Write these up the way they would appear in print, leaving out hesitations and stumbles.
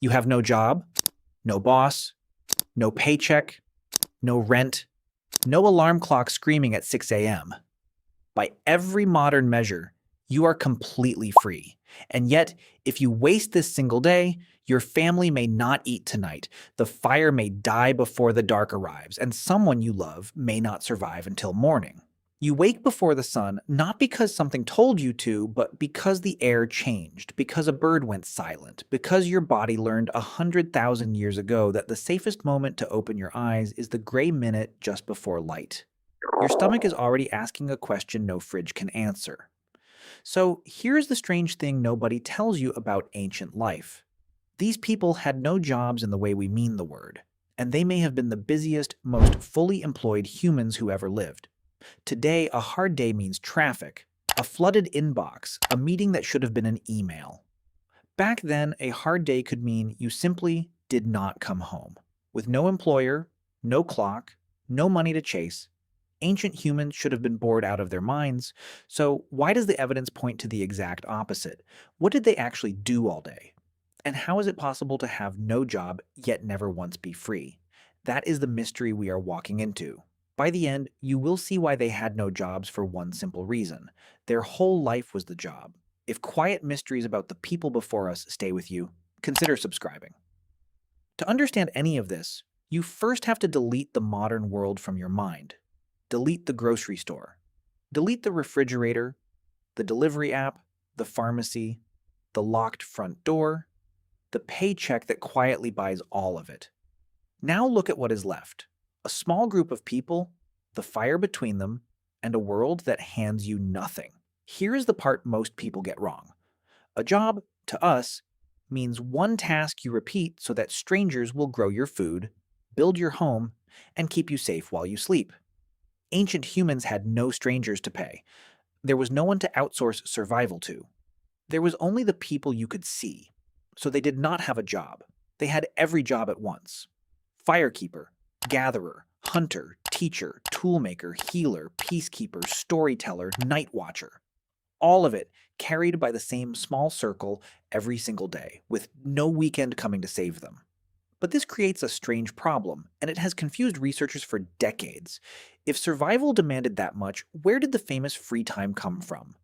You have no job, no boss, no paycheck, no rent, no alarm clock screaming at 6 a.m. By every modern measure, you are completely free. And yet, if you waste this single day, your family may not eat tonight, the fire may die before the dark arrives, and someone you love may not survive until morning. You wake before the sun not because something told you to, but because the air changed, because a bird went silent, because your body learned 100,000 years ago that the safest moment to open your eyes is the gray minute just before light. Your stomach is already asking a question no fridge can answer. So here's the strange thing nobody tells you about ancient life. These people had no jobs in the way we mean the word, and they may have been the busiest, most fully employed humans who ever lived. Today, a hard day means traffic, a flooded inbox, a meeting that should have been an email. Back then, a hard day could mean you simply did not come home. With no employer, no clock, no money to chase, ancient humans should have been bored out of their minds. So why does the evidence point to the exact opposite? What did they actually do all day? And how is it possible to have no job yet never once be free? That is the mystery we are walking into. By the end, you will see why they had no jobs for one simple reason. Their whole life was the job. If quiet mysteries about the people before us stay with you, consider subscribing. To understand any of this, you first have to delete the modern world from your mind. Delete the grocery store. Delete the refrigerator, the delivery app, the pharmacy, the locked front door, the paycheck that quietly buys all of it. Now look at what is left. A small group of people, the fire between them, and a world that hands you nothing. Here is the part most people get wrong. A job, to us, means one task you repeat so that strangers will grow your food, build your home, and keep you safe while you sleep. Ancient humans had no strangers to pay. There was no one to outsource survival to. There was only the people you could see. So they did not have a job. They had every job at once. Firekeeper, gatherer, hunter, teacher, toolmaker, healer, peacekeeper, storyteller, night watcher. All of it carried by the same small circle every single day, with no weekend coming to save them. But this creates a strange problem, and it has confused researchers for decades. If survival demanded that much, where did the famous free time come from?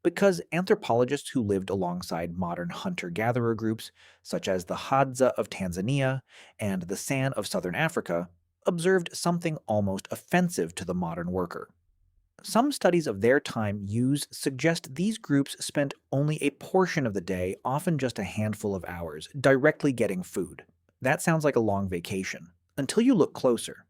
Because anthropologists who lived alongside modern hunter-gatherer groups, such as the Hadza of Tanzania and the San of southern Africa, observed something almost offensive to the modern worker. Some studies of their time use suggest these groups spent only a portion of the day, often just a handful of hours, directly getting food. That sounds like a long vacation, until you look closer.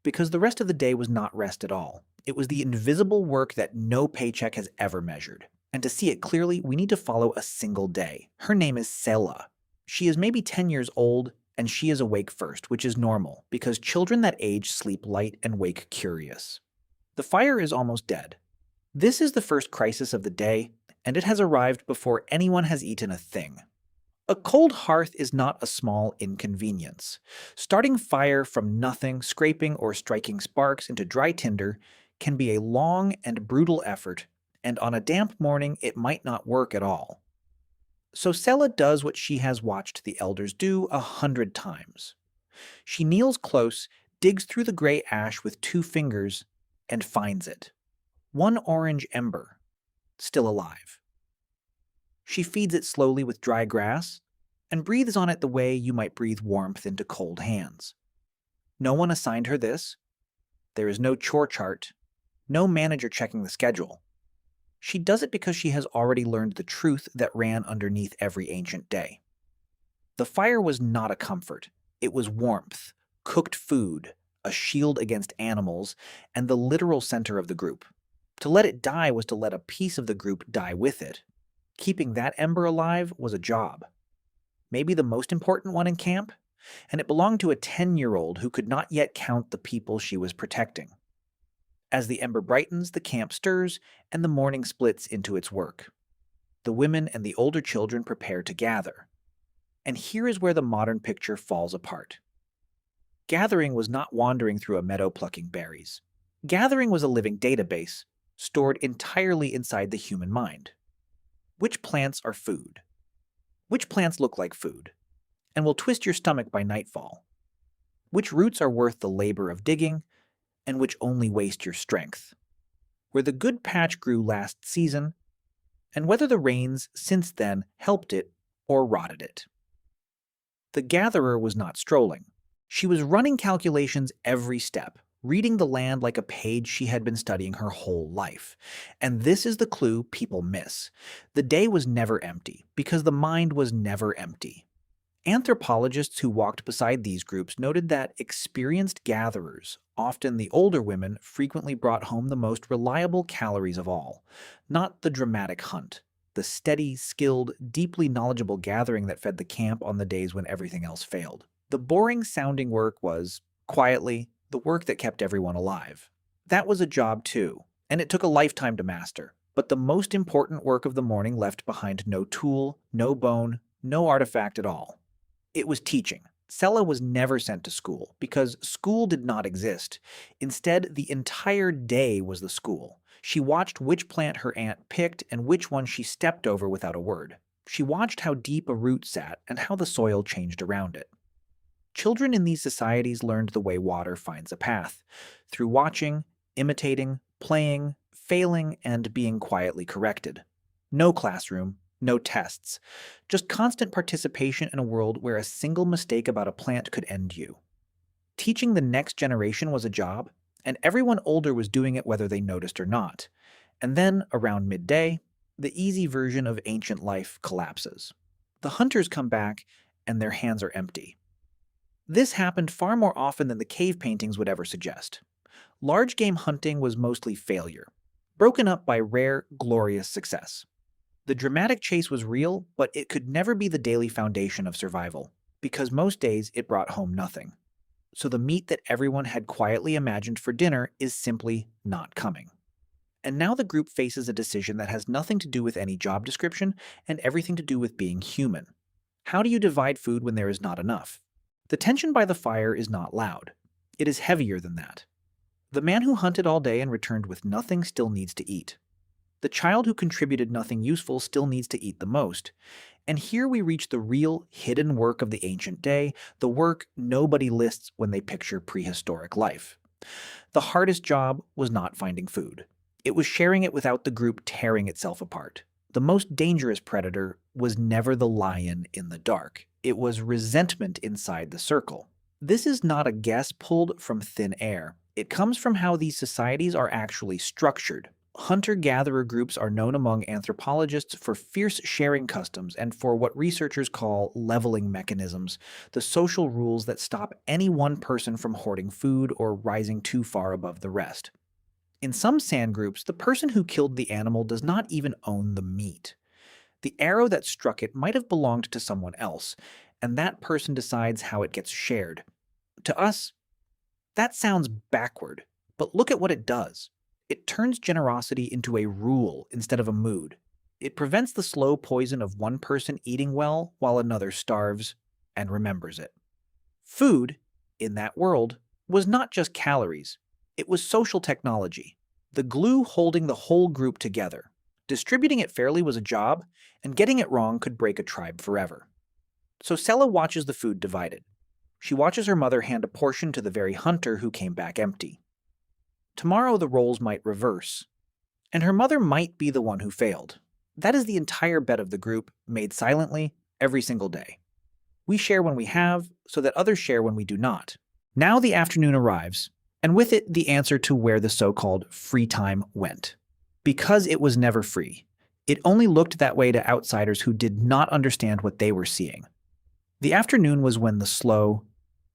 Because the rest of the day was not rest at all. It was the invisible work that no paycheck has ever measured. And to see it clearly, we need to follow a single day. Her name is Sela. She is maybe 10 years old, and she is awake first, which is normal, because children that age sleep light and wake curious. The fire is almost dead. This is the first crisis of the day, and it has arrived before anyone has eaten a thing. A cold hearth is not a small inconvenience. Starting fire from nothing, scraping or striking sparks into dry tinder, can be a long and brutal effort, and on a damp morning it might not work at all. So Sela does what she has watched the elders do 100 times. She kneels close, digs through the gray ash with 2 fingers, and finds it. One orange ember, still alive. She feeds it slowly with dry grass, and breathes on it the way you might breathe warmth into cold hands. No one assigned her this. There is no chore chart, no manager checking the schedule. She does it because she has already learned the truth that ran underneath every ancient day. The fire was not a comfort. It was warmth, cooked food, a shield against animals, and the literal center of the group. To let it die was to let a piece of the group die with it. Keeping that ember alive was a job. Maybe the most important one in camp, and it belonged to a 10-year-old who could not yet count the people she was protecting. As the ember brightens, the camp stirs, and the morning splits into its work. The women and the older children prepare to gather. And here is where the modern picture falls apart. Gathering was not wandering through a meadow plucking berries. Gathering was a living database, stored entirely inside the human mind. Which plants are food? Which plants look like food? and will twist your stomach by nightfall. Which roots are worth the labor of digging, and which only waste your strength. Where the good patch grew last season, and whether the rains since then helped it or rotted it. The gatherer was not strolling. She was running calculations every step, reading the land like a page she had been studying her whole life. And this is the clue people miss. The day was never empty, because the mind was never empty. Anthropologists who walked beside these groups noted that experienced gatherers, often the older women, frequently brought home the most reliable calories of all, not the dramatic hunt, the steady, skilled, deeply knowledgeable gathering that fed the camp on the days when everything else failed. The boring-sounding work was, quietly, the work that kept everyone alive. That was a job too, and it took a lifetime to master. But the most important work of the morning left behind no tool, no bone, no artifact at all. It was teaching. Sella was never sent to school, because school did not exist. Instead, the entire day was the school. She watched which plant her aunt picked and which one she stepped over without a word. She watched how deep a root sat and how the soil changed around it. Children in these societies learned the way water finds a path, through watching, imitating, playing, failing, and being quietly corrected. No classroom, no tests, just constant participation in a world where a single mistake about a plant could end you. Teaching the next generation was a job, and everyone older was doing it whether they noticed or not. And then, around midday, the easy version of ancient life collapses. The hunters come back, and their hands are empty. This happened far more often than the cave paintings would ever suggest. Large game hunting was mostly failure, broken up by rare, glorious success. The dramatic chase was real, but it could never be the daily foundation of survival, because most days it brought home nothing. So the meat that everyone had quietly imagined for dinner is simply not coming. And now the group faces a decision that has nothing to do with any job description and everything to do with being human. How do you divide food when there is not enough? The tension by the fire is not loud. It is heavier than that. The man who hunted all day and returned with nothing still needs to eat. The child who contributed nothing useful still needs to eat the most. And here we reach the real, hidden work of the ancient day, the work nobody lists when they picture prehistoric life. The hardest job was not finding food. It was sharing it without the group tearing itself apart. The most dangerous predator was never the lion in the dark. It was resentment inside the circle. This is not a guess pulled from thin air. It comes from how these societies are actually structured. Hunter-gatherer groups are known among anthropologists for fierce sharing customs and for what researchers call leveling mechanisms, the social rules that stop any one person from hoarding food or rising too far above the rest. In some sand groups, the person who killed the animal does not even own the meat. The arrow that struck it might have belonged to someone else, and that person decides how it gets shared. To us, that sounds backward, but look at what it does. It turns generosity into a rule instead of a mood. It prevents the slow poison of one person eating well while another starves and remembers it. Food, in that world, was not just calories. It was social technology, the glue holding the whole group together. Distributing it fairly was a job, and getting it wrong could break a tribe forever. So Sella watches the food divided. She watches her mother hand a portion to the very hunter who came back empty. Tomorrow the roles might reverse, and her mother might be the one who failed. That is the entire bet of the group, made silently, every single day. We share when we have, so that others share when we do not. Now the afternoon arrives, and with it the answer to where the so-called free time went. Because it was never free. It only looked that way to outsiders who did not understand what they were seeing. The afternoon was when the slow,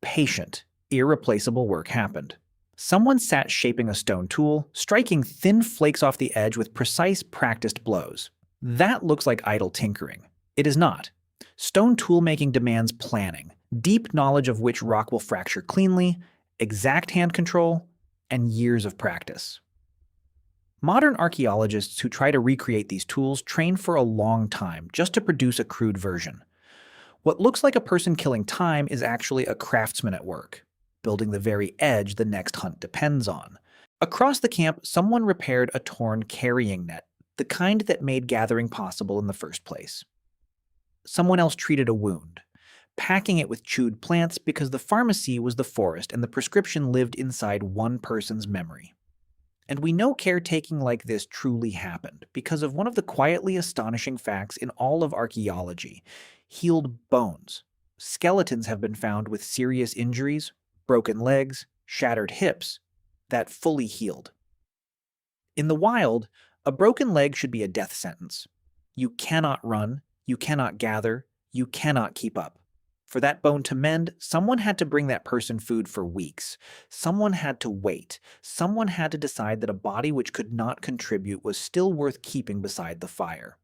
patient, irreplaceable work happened. Someone sat shaping a stone tool, striking thin flakes off the edge with precise, practiced blows. That looks like idle tinkering. It is not. Stone tool-making demands planning, deep knowledge of which rock will fracture cleanly, exact hand control, and years of practice. Modern archaeologists who try to recreate these tools train for a long time just to produce a crude version. What looks like a person killing time is actually a craftsman at work, building the very edge the next hunt depends on. Across the camp, someone repaired a torn carrying net, the kind that made gathering possible in the first place. Someone else treated a wound, packing it with chewed plants because the pharmacy was the forest and the prescription lived inside one person's memory. And we know caretaking like this truly happened because of one of the quietly astonishing facts in all of archaeology: healed bones. Skeletons have been found with serious injuries, broken legs, shattered hips, that fully healed. In the wild, a broken leg should be a death sentence. You cannot run, you cannot gather, you cannot keep up. For that bone to mend, someone had to bring that person food for weeks. Someone had to wait. Someone had to decide that a body which could not contribute was still worth keeping beside the fire.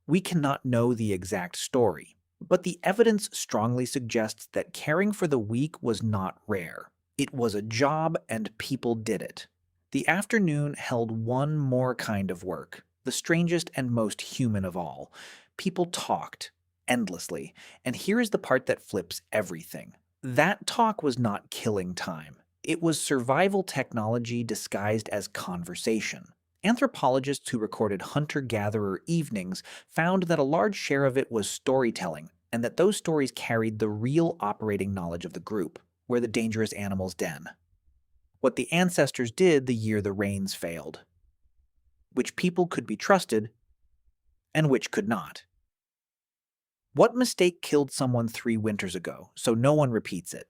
We cannot know the exact story, but the evidence strongly suggests that caring for the weak was not rare. It was a job, and people did it. The afternoon held one more kind of work, the strangest and most human of all. People talked endlessly, and here is the part that flips everything. That talk was not killing time. It was survival technology disguised as conversation. Anthropologists who recorded hunter-gatherer evenings found that a large share of it was storytelling, and that those stories carried the real operating knowledge of the group, where the dangerous animals den. What the ancestors did the year the rains failed. Which people could be trusted, and which could not. What mistake killed someone 3 winters ago, so no one repeats it?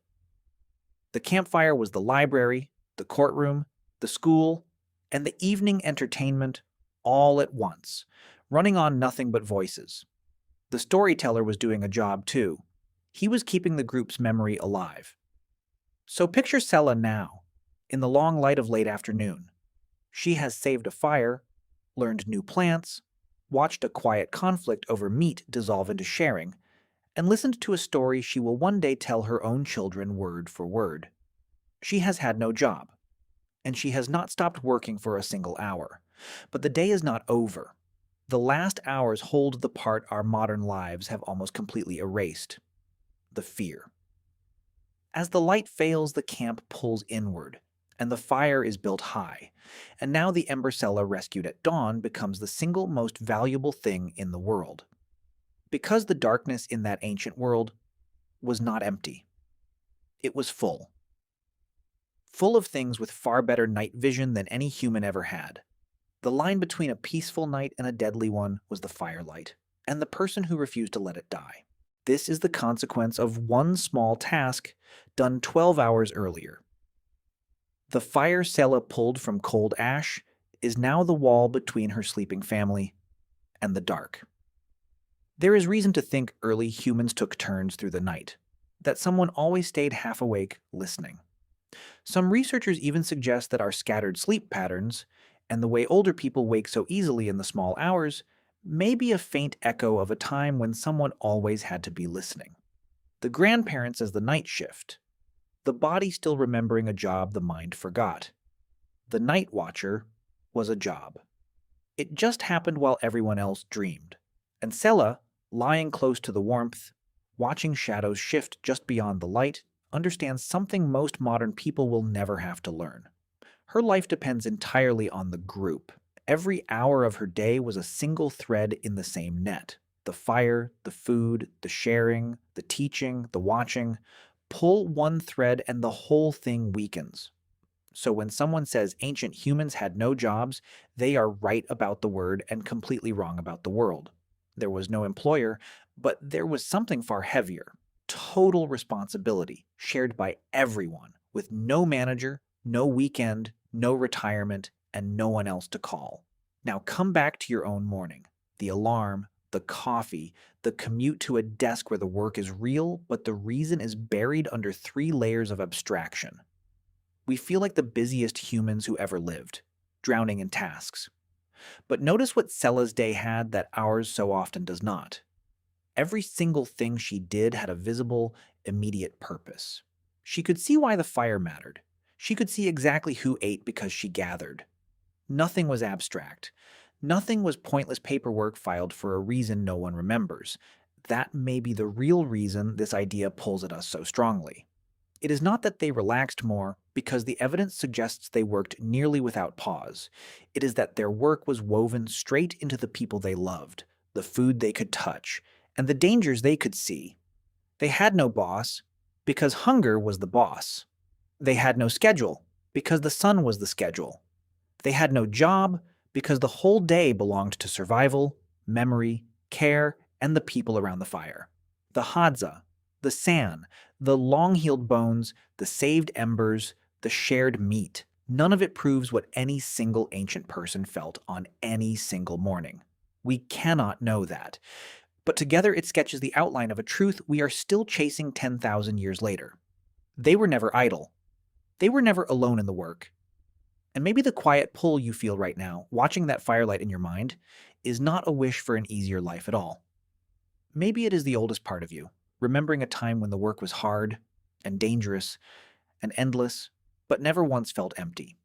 The campfire was the library, the courtroom, the school, and the evening entertainment all at once, running on nothing but voices. The storyteller was doing a job too. He was keeping the group's memory alive. So picture Sella now, in the long light of late afternoon. She has saved a fire, learned new plants, watched a quiet conflict over meat dissolve into sharing, and listened to a story she will one day tell her own children word for word. She has had no job, and she has not stopped working for a single hour. But the day is not over. The last hours hold the part our modern lives have almost completely erased: the fear. As the light fails, the camp pulls inward, and the fire is built high, and now the Embercella rescued at dawn becomes the single most valuable thing in the world. Because the darkness in that ancient world was not empty. It was full. Full of things with far better night vision than any human ever had. The line between a peaceful night and a deadly one was the firelight, and the person who refused to let it die. This is the consequence of one small task done 12 hours earlier. The fire Sella pulled from cold ash is now the wall between her sleeping family and the dark. There is reason to think early humans took turns through the night, that someone always stayed half awake listening. Some researchers even suggest that our scattered sleep patterns, and the way older people wake so easily in the small hours, may be a faint echo of a time when someone always had to be listening. The grandparents as the night shift, the body still remembering a job the mind forgot. The night watcher was a job. It just happened while everyone else dreamed. And Sella, lying close to the warmth, watching shadows shift just beyond the light, understands something most modern people will never have to learn. Her life depends entirely on the group. Every hour of her day was a single thread in the same net. The fire, the food, the sharing, the teaching, the watching. Pull one thread and the whole thing weakens. So when someone says ancient humans had no jobs, they are right about the word and completely wrong about the world. There was no employer, but there was something far heavier: total responsibility, shared by everyone, with no manager, no weekend, no retirement, and no one else to call. Now come back to your own morning. The alarm, the coffee, the commute to a desk where the work is real, but the reason is buried under 3 layers of abstraction. We feel like the busiest humans who ever lived, drowning in tasks. But notice what Sella's day had that ours so often does not. Every single thing she did had a visible, immediate purpose. She could see why the fire mattered. She could see exactly who ate because she gathered. Nothing was abstract. Nothing was pointless paperwork filed for a reason no one remembers. That may be the real reason this idea pulls at us so strongly. It is not that they relaxed more, because the evidence suggests they worked nearly without pause. It is that their work was woven straight into the people they loved, the food they could touch, and the dangers they could see. They had no boss because hunger was the boss. They had no schedule because the sun was the schedule. They had no job because the whole day belonged to survival, memory, care, and the people around the fire. The Hadza, the San, the long-healed bones, the saved embers, the shared meat. None of it proves what any single ancient person felt on any single morning. We cannot know that. But together it sketches the outline of a truth we are still chasing 10,000 years later. They were never idle. They were never alone in the work. And maybe the quiet pull you feel right now, watching that firelight in your mind, is not a wish for an easier life at all. Maybe it is the oldest part of you, remembering a time when the work was hard and dangerous and endless, but never once felt empty.